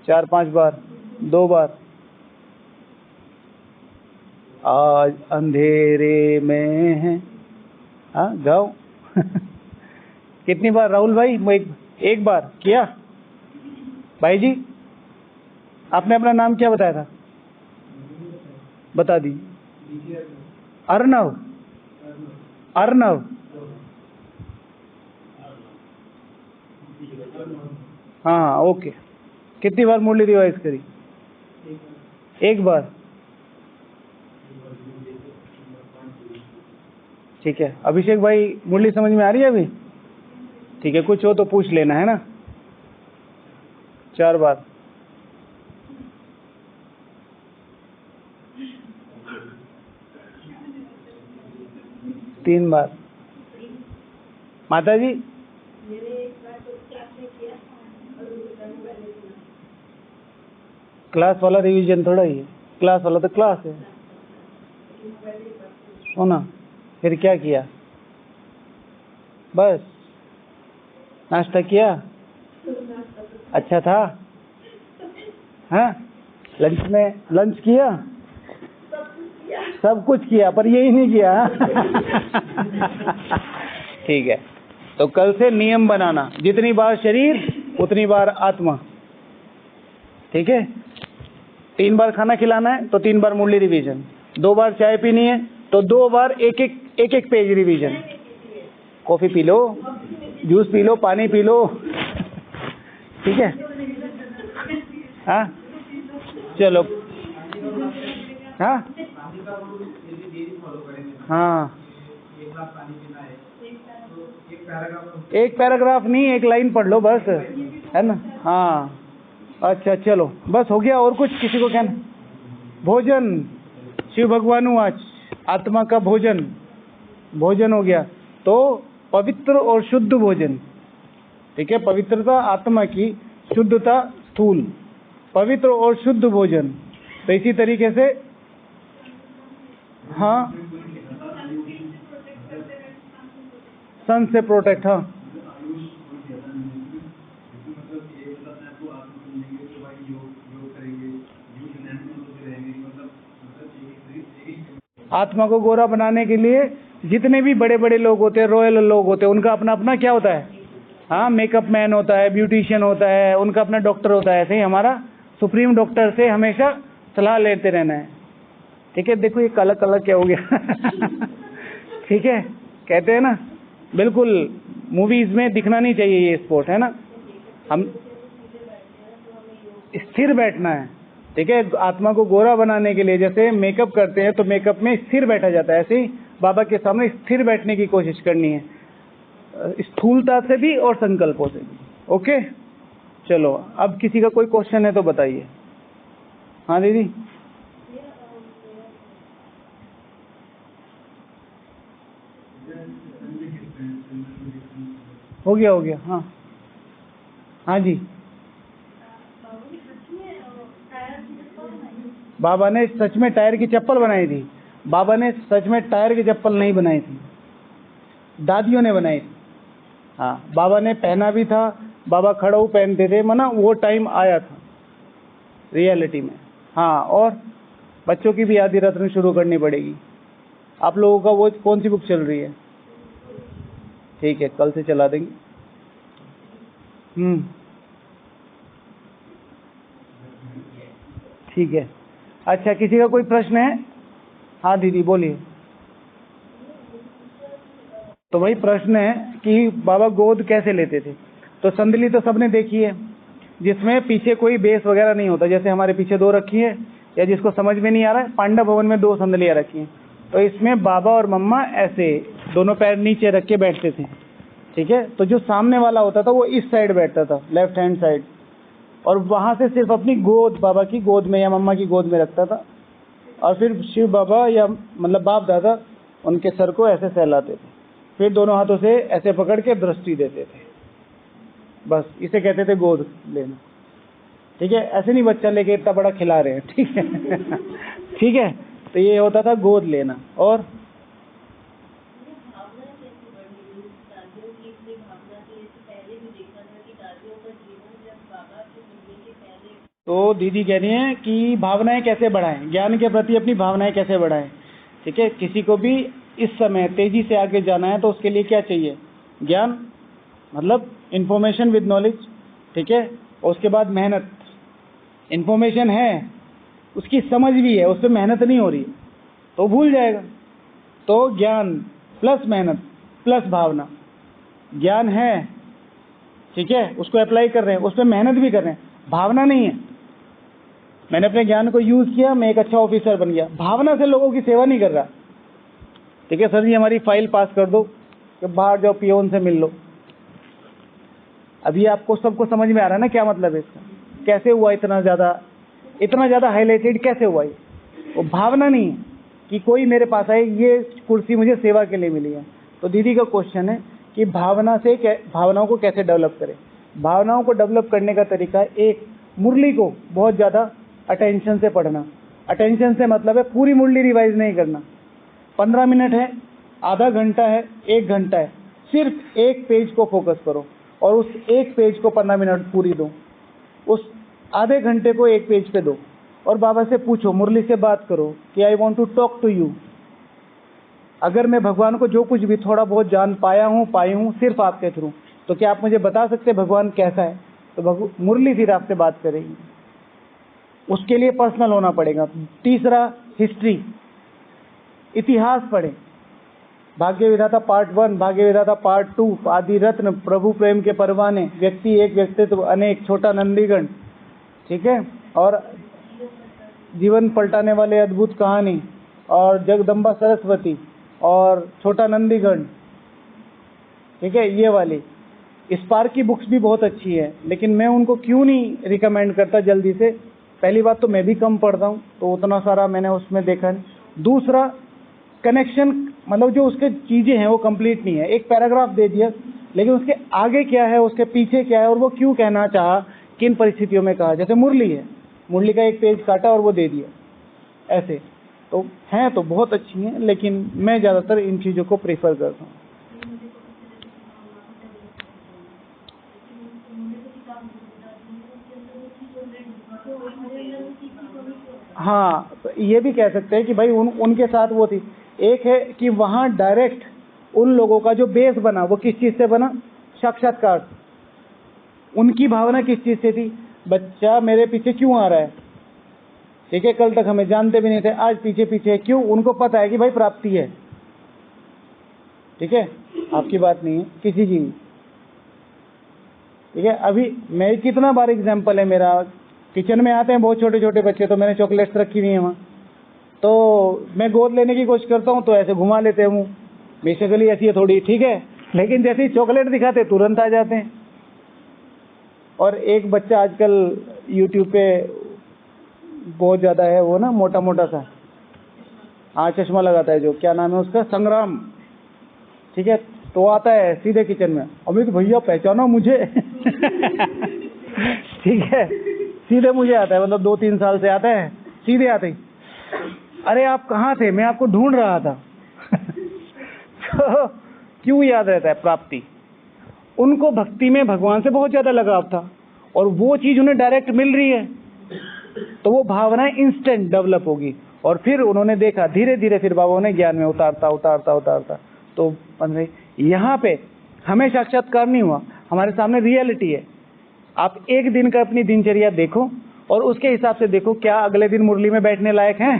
4-5 बार, 2 बार, आज अंधेरे में है। हाँ गाओ। कितनी बार राहुल भाई? मैं एक बार किया। भाई जी आपने अपना नाम क्या बताया था? बता दी। अर्नव। अर्नव। हाँ ओके। कितनी बार मुरली रिवाइज करी? एक बार। ठीक है अभिषेक भाई मुरली समझ में आ रही है अभी? ठीक है कुछ हो तो पूछ लेना है ना। 4 बार। तीन बार। माता जी क्लास वाला रिवीजन थोड़ा ही है, क्लास वाला तो क्लास है। सुना फिर क्या किया? बस नाश्ता किया? अच्छा था? हाँ लंच में लंच किया? सब कुछ किया पर यही नहीं किया। ठीक है तो कल से नियम बनाना, जितनी बार शरीर उतनी बार आत्मा। ठीक है 3 बार खाना खिलाना है तो 3 बार मुरली रिवीजन, 2 बार चाय पीनी है तो 2 बार एक page revision. Coffee P low, juice P low, पानी पी लो। ठीक है हाँ चलो हाँ हाँ एक पैराग्राफ नहीं एक लाइन पढ़ लो बस, है ना? हाँ अच्छा चलो बस हो गया। और कुछ किसी को कहना? भोजन शिव भगवान आज आत्मा का भोजन, भोजन हो गया तो पवित्र और शुद्ध भोजन। ठीक है पवित्रता आत्मा की, शुद्धता स्थूल, पवित्र और शुद्ध भोजन। तो इसी तरीके से हाँ सन से प्रोटेक्ट। हाँ आत्मा को गोरा बनाने के लिए जितने भी बड़े बड़े लोग होते हैं, रॉयल लोग होते हैं, उनका अपना अपना क्या होता है? हाँ मेकअप मैन होता है, ब्यूटिशियन होता है, उनका अपना डॉक्टर होता है। ऐसे ही हमारा सुप्रीम डॉक्टर से हमेशा सलाह लेते रहना है। ठीक है देखो ये काला काला क्या हो गया? ठीक है कहते हैं ना बिल्कुल मूवीज में दिखना नहीं चाहिए ये स्पोर्ट, है ना? हम स्थिर बैठना है। ठीक है आत्मा को गोरा बनाने के लिए जैसे मेकअप करते हैं तो मेकअप में स्थिर बैठा जाता है, ऐसे ही बाबा के सामने स्थिर बैठने की कोशिश करनी है, स्थूलता से भी और संकल्पों से भी। ओके चलो अब किसी का कोई क्वेश्चन है तो बताइए। हाँ दीदी हो गया हो गया। हाँ हाँ जी बाबा ने सच में टायर की चप्पल बनाई थी? बाबा ने सच में टायर की चप्पल नहीं बनाई थी, दादियों ने बनाई थी। हाँ बाबा ने पहना भी था, बाबा खड़ाऊ पहनते थे, मना वो टाइम आया था रियलिटी में। हाँ और बच्चों की भी आदि रत्न शुरू करनी पड़ेगी। आप लोगों का वो कौन सी बुक चल रही है? ठीक है कल से चला देंगे। ठीक है अच्छा किसी का कोई प्रश्न है? हाँ दीदी बोलिए। तो वही प्रश्न है कि बाबा गोद कैसे लेते थे? तो संदली तो सबने देखी है जिसमें पीछे कोई बेस वगैरह नहीं होता, जैसे हमारे पीछे 2 रखी है, या जिसको समझ में नहीं आ रहा है पांडव भवन में 2 संदलियाँ रखी हैं। तो इसमें बाबा और मम्मा ऐसे दोनों पैर नीचे रख के बैठते थे। ठीक है तो जो सामने वाला होता था वो इस साइड बैठता था, लेफ्ट हैंड साइड, और वहां से सिर्फ अपनी गोद बाबा की गोद में या मम्मा की गोद में रखता था, और फिर शिव बाबा या मतलब बाप दादा उनके सर को ऐसे सहलाते थे, फिर दोनों हाथों से ऐसे पकड़ के दृष्टि देते थे। बस इसे कहते थे गोद लेना। ठीक है ऐसे नहीं बच्चा लेके इतना बड़ा खिला रहे हैं। ठीक है ठीक है तो ये होता था गोद लेना। और तो दीदी कह रही हैं कि भावनाएं कैसे बढ़ाएं, ज्ञान के प्रति अपनी भावनाएं कैसे बढ़ाएं। ठीक है, किसी को भी इस समय तेजी से आगे जाना है तो उसके लिए क्या चाहिए? ज्ञान, मतलब इंफॉर्मेशन विद नॉलेज। ठीक है, और उसके बाद मेहनत। इंफॉर्मेशन है, उसकी समझ भी है, उस पर मेहनत नहीं हो रही तो भूल जाएगा। तो ज्ञान प्लस मेहनत प्लस भावना। ज्ञान है, ठीक है, उसको अप्लाई कर रहे हैं, उस पर मेहनत भी कर रहे हैं, भावना नहीं है। मैंने अपने ज्ञान को यूज किया, मैं एक अच्छा ऑफिसर बन गया, भावना से लोगों की सेवा नहीं कर रहा। ठीक है सर जी, हमारी फाइल पास कर दो, कि बाहर जाओ पियोन से मिल लो। अभी आपको सबको समझ में आ रहा है ना क्या मतलब है इसका? कैसे हुआ इतना ज़्यादा हाईलाइटेड कैसे हुआ? ये वो भावना नहीं है कि कोई मेरे पास आए, ये कुर्सी मुझे सेवा के लिए मिली है। तो दीदी का क्वेश्चन है कि भावनाओं को कैसे डेवलप करें। भावनाओं को डेवलप करने का तरीका, एक, मुरली को बहुत ज़्यादा अटेंशन से पढ़ना। अटेंशन से मतलब है पूरी मुरली रिवाइज नहीं करना। 15 मिनट है, आधा घंटा है, 1 घंटा है, सिर्फ एक पेज को फोकस करो और उस एक पेज को 15 मिनट पूरी दो, उस आधे घंटे को एक पेज पे दो और बाबा से पूछो, मुरली से बात करो कि I want to talk to you. अगर मैं भगवान को जो कुछ भी थोड़ा बहुत जान पाई हूँ सिर्फ आपके थ्रू, तो क्या आप मुझे बता सकते हैं भगवान कैसा है? तो मुरली फिर आपसे बात करेगी। उसके लिए पर्सनल होना पड़ेगा। तीसरा, हिस्ट्री, इतिहास पढ़ें। भाग्य विधाता पार्ट 1, भाग्य विधाता पार्ट 2, आदि रत्न, प्रभु प्रेम के परवाने, व्यक्ति एक व्यक्तित्व अनेक, छोटा नंदीगण, ठीक है, और जीवन पलटाने वाले अद्भुत कहानी, और जगदम्बा सरस्वती, और छोटा नंदीगण। ठीक है, ये वाली स्पार्क की बुक्स भी बहुत अच्छी है, लेकिन मैं उनको क्यों नहीं रिकमेंड करता जल्दी से? पहली बात तो मैं भी कम पढ़ता हूँ, तो उतना सारा मैंने उसमें देखा नहीं। दूसरा, कनेक्शन, मतलब जो उसके चीज़ें हैं वो कंप्लीट नहीं है। एक पैराग्राफ दे दिया, लेकिन उसके आगे क्या है, उसके पीछे क्या है, और वो क्यों कहना चाहा, किन परिस्थितियों में कहा। जैसे मुरली है, मुरली का एक पेज काटा और वो दे दिया, ऐसे तो हैं तो बहुत अच्छी हैं, लेकिन मैं ज़्यादातर इन चीज़ों को प्रेफर करता हूँ। हाँ, तो ये भी कह सकते हैं कि भाई उनके साथ वो थी। एक है कि वहाँ डायरेक्ट उन लोगों का जो बेस बना वो किस चीज़ से बना? साक्षात्कार। उनकी भावना किस चीज़ से थी? बच्चा मेरे पीछे क्यों आ रहा है? ठीक है, कल तक हमें जानते भी नहीं थे, आज पीछे पीछे क्यों? उनको पता है कि भाई प्राप्ति है। ठीक है, आपकी बात नहीं है, किसी की। ठीक है, अभी मैं कितना बार एग्जाम्पल है मेरा, किचन में आते हैं बहुत छोटे छोटे बच्चे, तो मैंने चॉकलेट्स रखी हुई है वहाँ, तो मैं गोद लेने की कोशिश करता हूँ तो ऐसे घुमा लेते हैं मुँह, बेसिकली ऐसी है थोड़ी, ठीक है, लेकिन जैसे ही चॉकलेट दिखाते तुरंत आ जाते हैं। और एक बच्चा आजकल यूट्यूब पे बहुत ज़्यादा है, वो ना मोटा मोटा सा, हाँ चश्मा लगाता है, जो क्या नाम है उसका, संग्राम। ठीक है, तो आता है सीधे किचन में, अमित भैया पहचानो मुझे। ठीक है, सीधे मुझे आता है, मतलब 2-3 साल से आता है, सीधे आते ही, अरे आप कहाँ थे, मैं आपको ढूंढ रहा था। तो क्यों याद रहता है? प्राप्ति। उनको भक्ति में भगवान से बहुत ज़्यादा लगाव था और वो चीज़ उन्हें डायरेक्ट मिल रही है, तो वो भावनाएं इंस्टेंट डेवलप होगी। और फिर उन्होंने देखा धीरे धीरे, फिर बाबा ने ज्ञान में उतारता। तो यहाँ पे हमें साक्षात्कार नहीं हुआ, हमारे सामने रियलिटी है। आप एक दिन का अपनी दिनचर्या देखो और उसके हिसाब से देखो क्या अगले दिन मुरली में बैठने लायक हैं।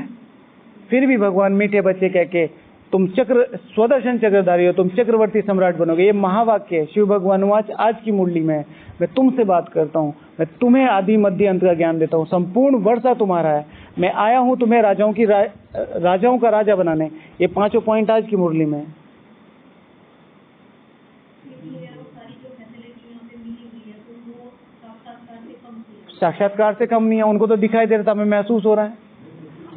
फिर भी भगवान मीठे बच्चे कह के, तुम स्वदर्शन चक्रधारी हो, तुम चक्रवर्ती सम्राट बनोगे, ये महावाक्य है। शिव भगवान आज की मुरली में मैं तुमसे बात करता हूँ, मैं तुम्हें आदि मध्य अंत का ज्ञान देता हूँ, संपूर्ण वर्षा तुम्हारा है, मैं आया हूँ तुम्हें राजाओं का राजा बनाने। ये 5 पॉइंट आज की मुरली में है। साक्षात्कार से कम नहीं है, उनको तो दिखाई दे रहा था, हमें महसूस हो रहा है।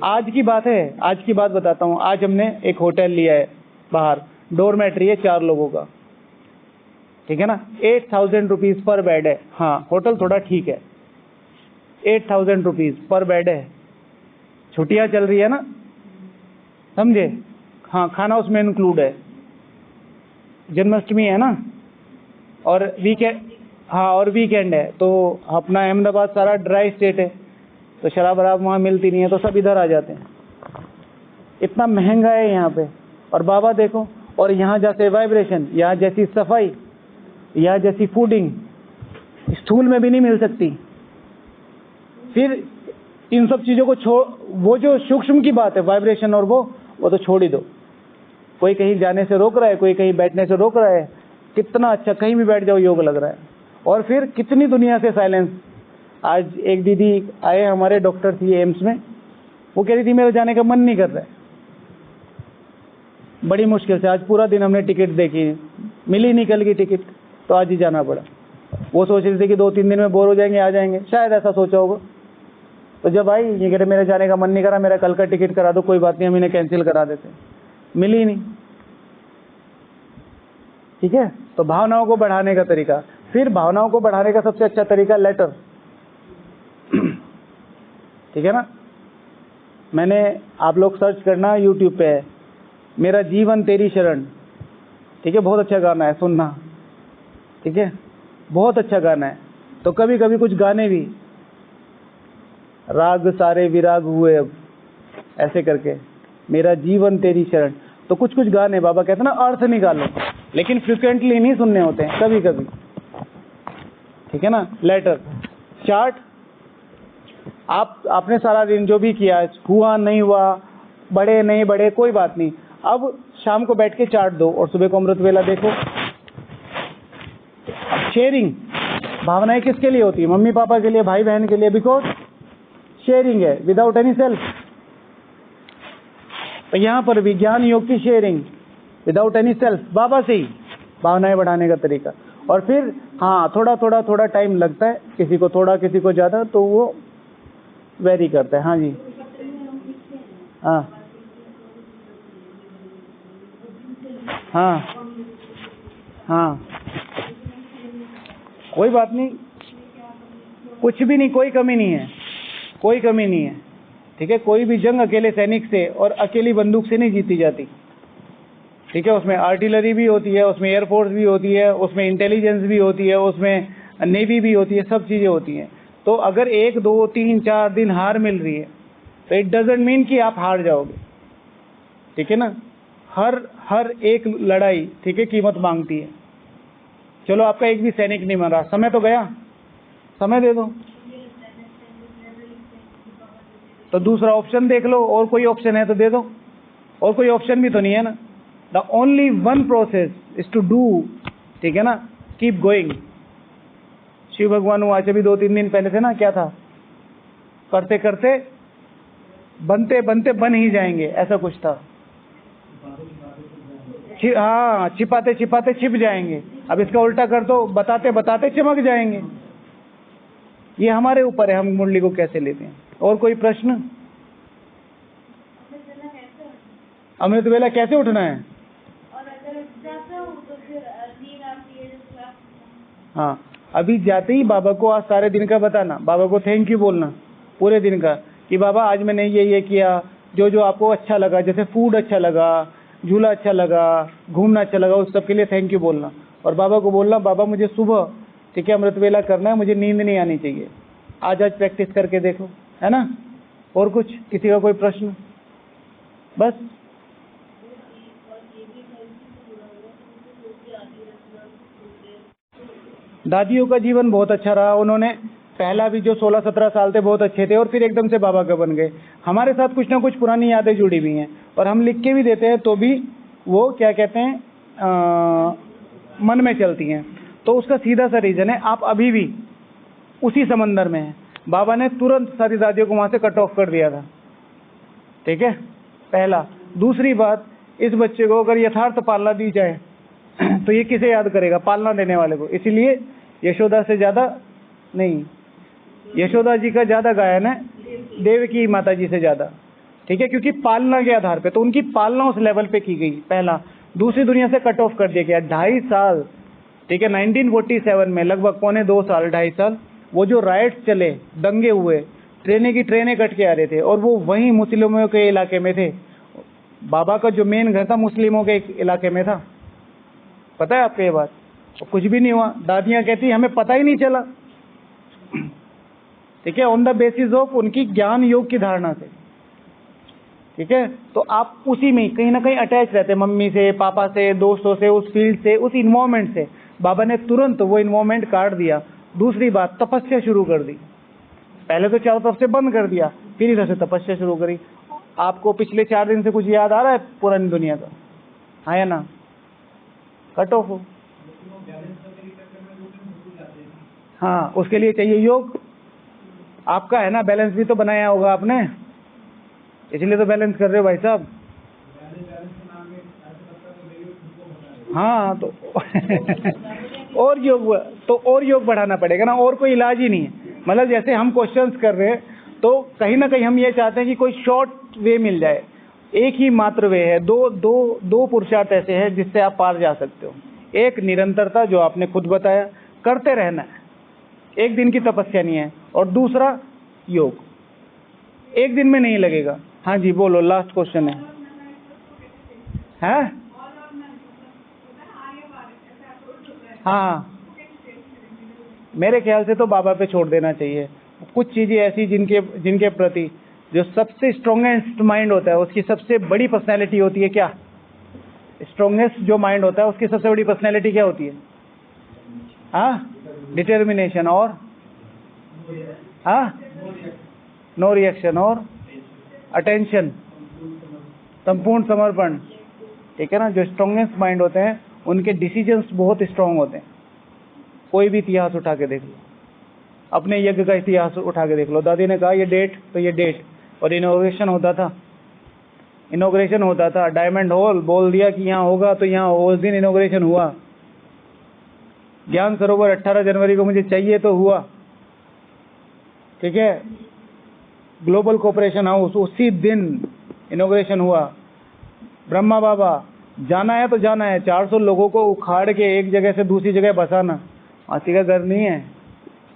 आज की बात है, आज की बात बताता हूँ। आज हमने एक होटल लिया है बाहर, डोरमेट्री है 4 लोगों का, ठीक है ना, 8000 रुपीज़ पर बेड है। हाँ, होटल थोड़ा ठीक है, 8000 रुपीज़ पर बेड है। छुट्टियाँ चल रही है ना, समझे? हाँ, खाना उसमें इंक्लूड है, जन्माष्टमी है ना, और वीकेंड, हाँ, और वीकेंड है, तो अपना अहमदाबाद सारा ड्राई स्टेट है। तो शराब वराब वहाँ मिलती नहीं है, तो सब इधर आ जाते हैं। इतना महंगा है यहाँ पे। और बाबा देखो, और यहाँ जैसे वाइब्रेशन, यहाँ जैसी सफाई, यहाँ जैसी फूडिंग स्थूल में भी नहीं मिल सकती। फिर इन सब चीज़ों को छोड़, वो जो सूक्ष्म की बात है वाइब्रेशन और वो तो छोड़ ही दो। कोई कहीं जाने से रोक रहा है, कोई कहीं बैठने से रोक रहा है, कितना अच्छा, कहीं भी बैठ जाओ योग लग रहा है। और फिर कितनी दुनिया से साइलेंस। आज एक दीदी आए, हमारे डॉक्टर थी एम्स में, वो कह रही थी मेरा जाने का मन नहीं कर रहा है। बड़ी मुश्किल से आज पूरा दिन हमने टिकट देखी, मिली नहीं कल की टिकट, तो आज ही जाना पड़ा। वो सोच रही थी कि 2-3 दिन में बोर हो जाएंगे, आ जाएंगे, शायद ऐसा सोचा होगा। तो जब आई, ये कह रहे मेरे जाने का मन नहीं करा, मेरा कल का टिकट करा दो। कोई बात नहीं, हम इन्हें कैंसिल करा देते। मिली नहीं। ठीक है, तो भावनाओं को बढ़ाने का तरीका, फिर भावनाओं को बढ़ाने का सबसे अच्छा तरीका लेटर। ठीक है ना, मैंने, आप लोग सर्च करना, यूट्यूब पे है, मेरा जीवन तेरी शरण। ठीक है, बहुत अच्छा गाना है, सुनना। ठीक है, बहुत अच्छा गाना है। तो कभी कभी कुछ गाने भी, राग सारे विराग हुए अब, ऐसे करके, मेरा जीवन तेरी शरण। तो कुछ कुछ गाने बाबा कहते हैं ना, अर्थ निकालो, लेकिन फ्रिक्वेंटली नहीं सुनने होते हैं, कभी कभी। ठीक है ना। लेटर, चार्ट, आपने सारा दिन जो भी किया, हुआ नहीं हुआ, बड़े नहीं बड़े, कोई बात नहीं। अब शाम को बैठ के चार्ट दो और सुबह को अमृत वेला देखो। शेयरिंग, भावनाएं किसके लिए होती है? मम्मी पापा के लिए, भाई बहन के लिए, बिकॉज शेयरिंग है विदाउट एनी सेल्फ। तो यहाँ पर विज्ञान योग की शेयरिंग विदाउट एनी सेल्फ, बाबा से ही भावनाएं बढ़ाने का तरीका। और फिर हाँ, थोड़ा टाइम लगता है, किसी को थोड़ा, किसी को ज़्यादा, तो वो वेरी करता है। हाँ जी, हाँ हाँ हाँ, कोई बात नहीं, कुछ भी नहीं, कोई कमी नहीं है, कोई कमी नहीं है। ठीक है, कोई भी जंग अकेले सैनिक से और अकेली बंदूक से नहीं जीती जाती। ठीक है, उसमें आर्टिलरी भी होती है, उसमें एयरफोर्स भी होती है, उसमें इंटेलिजेंस भी होती है, उसमें नेवी भी होती है, सब चीज़ें होती हैं। तो अगर 1, 2, 3, 4 दिन हार मिल रही है, तो इट डजेंट मीन कि आप हार जाओगे। ठीक है ना, हर एक लड़ाई, ठीक है, कीमत मांगती है। चलो, आपका एक भी सैनिक नहीं मरा, समय तो गया, समय दे दो, तो दूसरा ऑप्शन देख लो, और कोई ऑप्शन है तो दे दो। और कोई ऑप्शन भी तो नहीं है ना। The only one process is to do. ठीक है ना, कीप गोइंग। शिव भगवान आज अभी 2-3 दिन पहले थे ना, क्या था, करते करते बनते बनते बन ही जाएंगे, ऐसा कुछ था। हाँ, छिपाते छिपाते छिप जाएंगे। अब इसका उल्टा कर दो, बताते बताते चमक जाएंगे। ये हमारे ऊपर है, हम मुरली को कैसे लेते हैं। और कोई प्रश्न? अमृत वेला कैसे उठना है? और अगर जाता हूँ तो फिर नींद आती है। हाँ, अभी जाते ही बाबा को आज सारे दिन का बताना, बाबा को थैंक यू बोलना पूरे दिन का, कि बाबा आज मैंने ये किया, जो जो आपको अच्छा लगा, जैसे फूड अच्छा लगा, झूला अच्छा लगा, घूमना अच्छा लगा, उस सब के लिए थैंक यू बोलना। और बाबा को बोलना, बाबा मुझे सुबह, ठीक है, अमृत वेला करना है, मुझे नींद नहीं आनी चाहिए। आज प्रैक्टिस करके देखो, है ना। और कुछ, किसी का कोई प्रश्न? बस दादियों का जीवन बहुत अच्छा रहा। उन्होंने पहला भी जो 16-17 साल थे बहुत अच्छे थे, और फिर एकदम से बाबा का बन गए। हमारे साथ कुछ ना कुछ पुरानी यादें जुड़ी हुई हैं, और हम लिख के भी देते हैं, तो भी वो क्या कहते हैं, मन में चलती हैं। तो उसका सीधा सा रीज़न है, आप अभी भी उसी समंदर में हैं। बाबा ने तुरंत सारी दादियों को वहाँ से कट ऑफ कर दिया था। ठीक है, पहला। दूसरी बात, इस बच्चे को अगर यथार्थ पालना दी जाए तो ये किसे याद करेगा? पालना देने वाले को। इसीलिए यशोदा से ज़्यादा नहीं, यशोदा जी का ज़्यादा गायन है देवकी माता जी से ज़्यादा। ठीक है, क्योंकि पालना के आधार पे, तो उनकी पालना उस लेवल पे की गई, पहला। दूसरी दुनिया से कट ऑफ कर दिया गया 2.5 साल। ठीक है, 1947 में लगभग 2.25 साल, 2.5 साल, वो जो राइट्स चले, दंगे हुए, ट्रेनें कट के आ रहे थे, और वो वहीं मुस्लिमों के इलाके में थे। बाबा का जो मेन घर था मुस्लिमों के इलाके में था, पता है आपको ये बात? कुछ भी नहीं हुआ। दादियाँ कहती हमें पता ही नहीं चला। ठीक है, ऑन द बेसिस ऑफ उनकी ज्ञान योग की धारणा से। ठीक है, तो आप उसी में कहीं ना कहीं अटैच रहते हैं, मम्मी से, पापा से, दोस्तों से, उस फील्ड से, उस इन्वायरमेंट से। बाबा ने तुरंत वो इन्वायरमेंट काट दिया। दूसरी बात, तपस्या शुरू कर दी। पहले तो चारों तरफ से बंद कर दिया, फिर इधर से तपस्या शुरू करी। आपको पिछले 4 दिन से कुछ याद आ रहा है पुरानी दुनिया का? हाँ या ना? कट ऑफ हो। हाँ, उसके लिए चाहिए योग। आपका है ना, बैलेंस भी तो बनाया होगा आपने, इसलिए तो बैलेंस कर रहे हो भाई साहब। हाँ, तो और योग बढ़ाना पड़ेगा ना, और कोई इलाज ही नहीं है। मतलब जैसे हम क्वेश्चंस कर रहे हैं, तो कहीं ना कहीं हम ये चाहते हैं कि कोई शॉर्ट वे मिल जाए। एक ही मात्र वे है, दो पुरुषार्थ ऐसे हैं जिससे आप पार जा सकते हो। एक निरंतरता, जो आपने खुद बताया, करते रहना है, एक दिन की तपस्या नहीं है। और दूसरा योग, एक दिन में नहीं लगेगा। हाँ जी बोलो, लास्ट क्वेश्चन है। हैं? हाँ, मेरे ख्याल से तो बाबा पे छोड़ देना चाहिए। कुछ चीजें ऐसी जिनके प्रति जो सबसे स्ट्रॉन्गेस्ट माइंड होता है, उसकी सबसे बड़ी पर्सनैलिटी होती है क्या? स्ट्रॉन्गेस्ट जो माइंड होता है उसकी सबसे बड़ी पर्सनैलिटी क्या होती है? हाँ, डिटर्मिनेशन। और हाँ, नो रिएक्शन। और अटेंशन, संपूर्ण समर्पण। ठीक है ना, जो स्ट्रॉन्गेस्ट माइंड होते हैं उनके डिसीजंस बहुत स्ट्रांग होते हैं। कोई भी इतिहास उठा के देख लो, अपने यज्ञ का इतिहास उठा के देख लो। दादी ने कहा ये डेट, तो ये डेट। और इनॉग्रेशन होता था, डायमंड हॉल बोल दिया कि यहाँ होगा तो यहाँ, उस दिन इनॉग्रेशन हुआ। ज्ञान सरोवर 18 जनवरी को मुझे चाहिए तो हुआ। ठीक है, ग्लोबल कोऑपरेशन हाउस उसी दिन इनॉग्रेशन हुआ। ब्रह्मा बाबा, जाना है तो जाना है, 400 लोगों को उखाड़ के एक जगह से दूसरी जगह बसाना हाथी का घर नहीं है।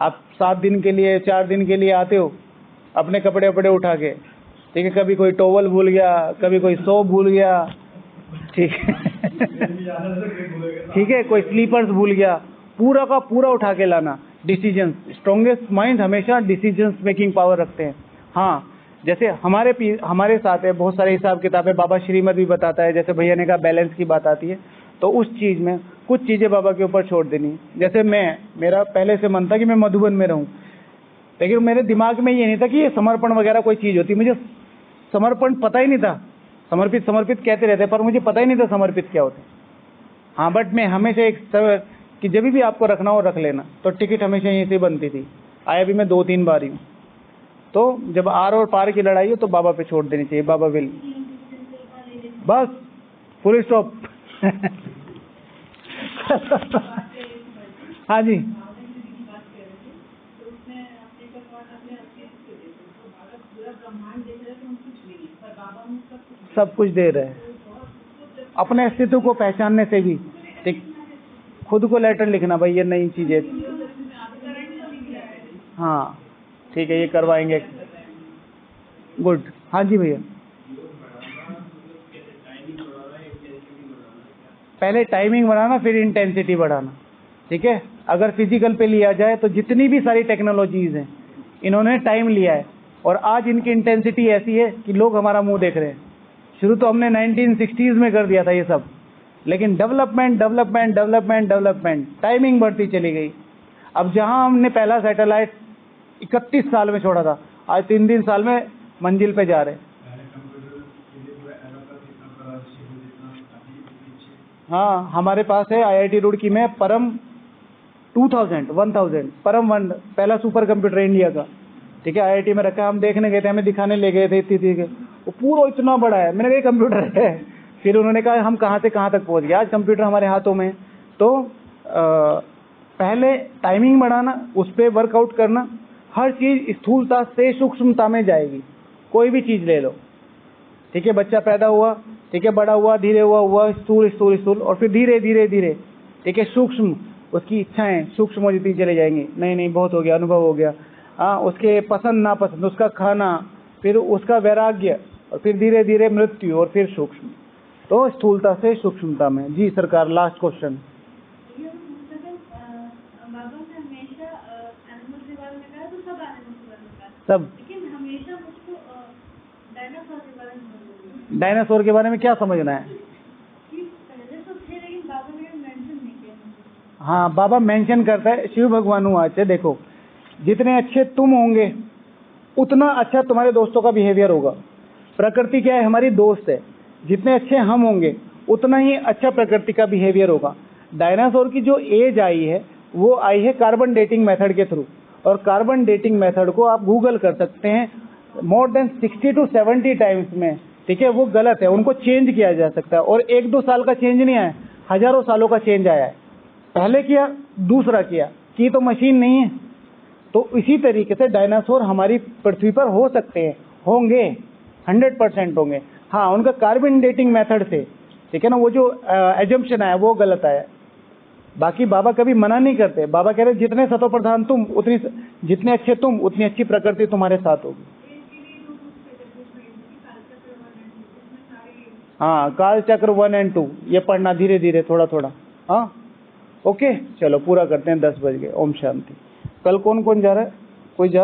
आप 7 दिन के लिए, 4 दिन के लिए आते हो अपने कपड़े वपड़े उठा के। ठीक है, कभी कोई टॉवल भूल गया, कभी कोई सोप भूल गया। ठीक है ठीक है, कोई स्लीपर्स भूल गया, पूरा का पूरा उठा के लाना। डिसीजंस, स्ट्रॉन्गेस्ट माइंड हमेशा डिसीजंस मेकिंग पावर रखते हैं। हाँ, जैसे हमारे साथ है बहुत सारे हिसाब किताबें, बाबा श्रीमद भी बताता है। जैसे भैया ने कहा बैलेंस की बात आती है, तो उस चीज में कुछ चीजें बाबा के ऊपर छोड़ देनी। जैसे मेरा पहले से मन था कि मैं मधुबन में रहूं, लेकिन मेरे दिमाग में ये नहीं था कि ये समर्पण वगैरह कोई चीज होती। मुझे समर्पण पता ही नहीं था। समर्पित कहते रहते, पर मुझे पता ही नहीं था समर्पित क्या होते। हाँ, बट मैं हमेशा कि जब भी आपको रखना हो रख लेना। तो टिकट हमेशा यहीं से बनती थी। आया भी मैं 2-3 बार ही हूँ। तो जब आर और पार की लड़ाई हो तो बाबा पे छोड़ देनी चाहिए। बाबा विल, बस फुल स्टॉप हाँ जी, सब कुछ दे रहे हैं। अपने अस्तित्व को पहचानने से भी, ठीक, खुद को लेटर लिखना, भाई ये नई चीज है। हाँ ठीक है, ये करवाएंगे। गुड। हाँ जी भैया, पहले टाइमिंग बढ़ाना, फिर इंटेंसिटी बढ़ाना। ठीक है, अगर फिजिकल पे लिया जाए तो जितनी भी सारी टेक्नोलॉजीज हैं, इन्होंने टाइम लिया है। और आज इनकी इंटेंसिटी ऐसी है कि लोग हमारा मुंह देख रहे हैं। शुरू तो हमने 1960s में कर दिया था ये सब, लेकिन डेवलपमेंट, टाइमिंग बढ़ती चली गई। अब जहां हमने पहला सैटेलाइट 31 साल में छोड़ा था, आज 3 साल में मंजिल पे जा रहे हैं। हाँ, हमारे पास है IIT रुड़की में परम 1000 परम 1, पहला सुपर कंप्यूटर इंडिया का। ठीक है, IIT में रखा। हम देखने गए थे, हमें दिखाने ले गए थे, इतनी वो पूरा इतना बड़ा है। मैंने कहा कंप्यूटर है। फिर उन्होंने कहा हम कहाँ से कहाँ तक पहुँच गए। आज कंप्यूटर हमारे हाथों में। तो पहले टाइमिंग बढ़ाना, उस पर वर्कआउट करना। हर चीज स्थूलता से सूक्ष्मता में जाएगी। कोई भी चीज ले लो। ठीक है, बच्चा पैदा हुआ, ठीक है, बड़ा हुआ, धीरे हुआ, स्थूल, और फिर धीरे, ठीक है, सूक्ष्म, उसकी इच्छाएं सूक्ष्म होती चले जाएंगी। नहीं बहुत हो गया, अनुभव हो गया। हाँ, उसके पसंद नापसंद, उसका खाना, फिर उसका वैराग्य, और फिर धीरे मृत्यु, और फिर सूक्ष्म। तो स्थूलता से सूक्ष्मता में। जी सरकार, लास्ट क्वेश्चन। बाबा ने हमेशा एनिमल्स के बारे में कहा, तो सब एनिमल्स के बारे में सब। लेकिन हमेशा मुझको डायनासोर के बारे में बोलोगे डायनासोर के बारे में क्या समझना है? कि पहले तो थे लेकिन बाबा ने मेंशन नहीं किया। हाँ, बाबा मेंशन करता है, शिव भगवान हुआ। अच्छा देखो, जितने अच्छे तुम होंगे उतना अच्छा तुम्हारे दोस्तों का बिहेवियर होगा। प्रकृति क्या है? हमारी दोस्त है। जितने अच्छे हम होंगे उतना ही अच्छा प्रकृति का बिहेवियर होगा। डायनासोर की जो एज आई है वो आई है कार्बन डेटिंग मेथड के थ्रू, और कार्बन डेटिंग मेथड को आप गूगल कर सकते हैं मोर देन 60 to 70 टाइम्स में, ठीक है? वो गलत है, उनको चेंज किया जा सकता है। और 1-2 साल का चेंज नहीं आया, हजारों सालों का चेंज आया है। पहले किया, दूसरा किया, की तो मशीन नहीं है। तो इसी तरीके से डायनासोर हमारी पृथ्वी पर हो सकते हैं, होंगे, 100% होंगे। हाँ, उनका कार्बन डेटिंग मेथड से, ठीक है ना, वो जो एजम्पशन आया वो गलत आया। बाकी बाबा कभी मना नहीं करते। बाबा कह रहे जितने सतो प्रधान तुम उतनी, जितने अच्छे तुम उतनी अच्छी प्रकृति तुम्हारे साथ होगी। हाँ, काल चक्र 1 और 2 ये पढ़ना धीरे धीरे, थोड़ा थोड़ा। हाँ, ओके, चलो पूरा करते हैं। 10 बज गए। ओम शांति। कल कौन कौन जा रहा है? कोई जा